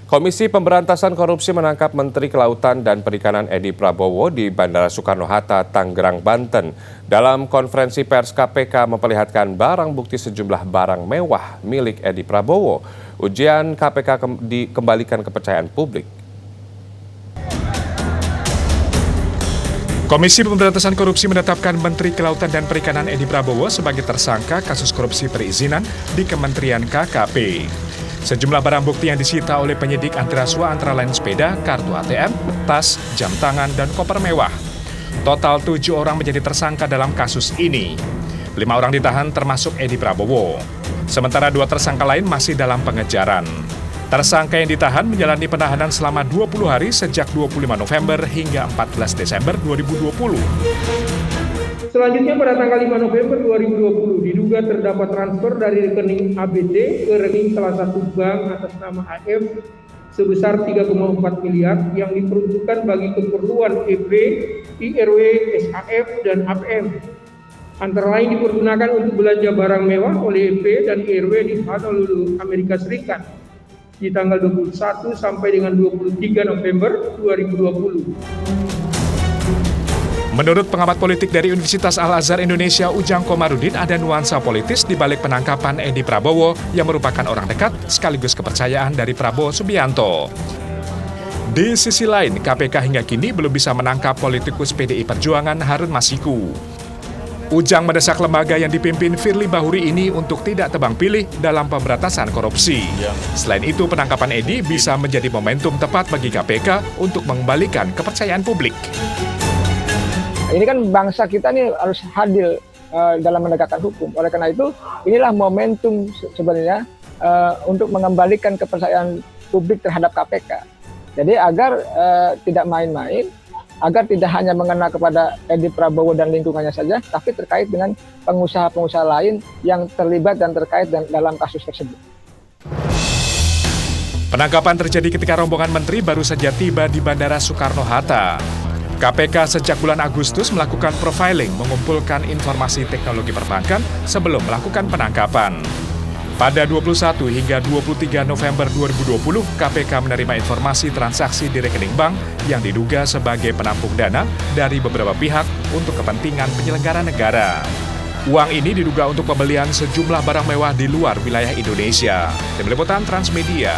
Komisi Pemberantasan Korupsi menangkap Menteri Kelautan dan Perikanan Edi Prabowo di Bandara Soekarno-Hatta, Tanggerang, Banten. Dalam konferensi pers, KPK memperlihatkan barang bukti sejumlah barang mewah milik Edi Prabowo. Ujian KPK dikembalikan kepercayaan publik. Komisi Pemberantasan Korupsi menetapkan Menteri Kelautan dan Perikanan Edi Prabowo sebagai tersangka kasus korupsi perizinan di Kementerian KKP. Sejumlah barang bukti yang disita oleh penyidik antara lain sepeda, kartu ATM, tas, jam tangan, dan koper mewah. Total 7 orang menjadi tersangka dalam kasus ini. 5 orang ditahan termasuk Edi Prabowo. Sementara 2 tersangka lain masih dalam pengejaran. Tersangka yang ditahan menjalani penahanan selama 20 hari sejak 25 November hingga 14 Desember 2020. Selanjutnya pada tanggal 5 November 2020 diduga terdapat transfer dari rekening ABT ke rekening salah satu bank atas nama AF sebesar 3,4 miliar yang diperuntukkan bagi keperluan EP, IRW, SAF, dan APM. Antara lain dipergunakan untuk belanja barang mewah oleh EP dan IRW di Honolulu, Amerika Serikat di tanggal 21 sampai dengan 23 November 2020. Menurut pengamat politik dari Universitas Al-Azhar Indonesia Ujang Komarudin, ada nuansa politis di balik penangkapan Edi Prabowo yang merupakan orang dekat sekaligus kepercayaan dari Prabowo Subianto. Di sisi lain, KPK hingga kini belum bisa menangkap politikus PDI Perjuangan Harun Masiku. Ujang mendesak lembaga yang dipimpin Firly Bahuri ini untuk tidak tebang pilih dalam pemberantasan korupsi. Selain itu, penangkapan Edi bisa menjadi momentum tepat bagi KPK untuk mengembalikan kepercayaan publik. Ini kan bangsa kita ini harus hadir dalam menegakkan hukum. Oleh karena itu, inilah momentum sebenarnya untuk mengembalikan kepercayaan publik terhadap KPK. Jadi agar tidak main-main, agar tidak hanya mengena kepada Edi Prabowo dan lingkungannya saja, tapi terkait dengan pengusaha-pengusaha lain yang terlibat dan terkait dalam kasus tersebut. Penangkapan terjadi ketika rombongan menteri baru saja tiba di Bandara Soekarno-Hatta. KPK sejak bulan Agustus melakukan profiling, mengumpulkan informasi teknologi perbankan sebelum melakukan penangkapan. Pada 21 hingga 23 November 2020, KPK menerima informasi transaksi di rekening bank yang diduga sebagai penampung dana dari beberapa pihak untuk kepentingan penyelenggara negara. Uang ini diduga untuk pembelian sejumlah barang mewah di luar wilayah Indonesia. Tim Liputan Transmedia.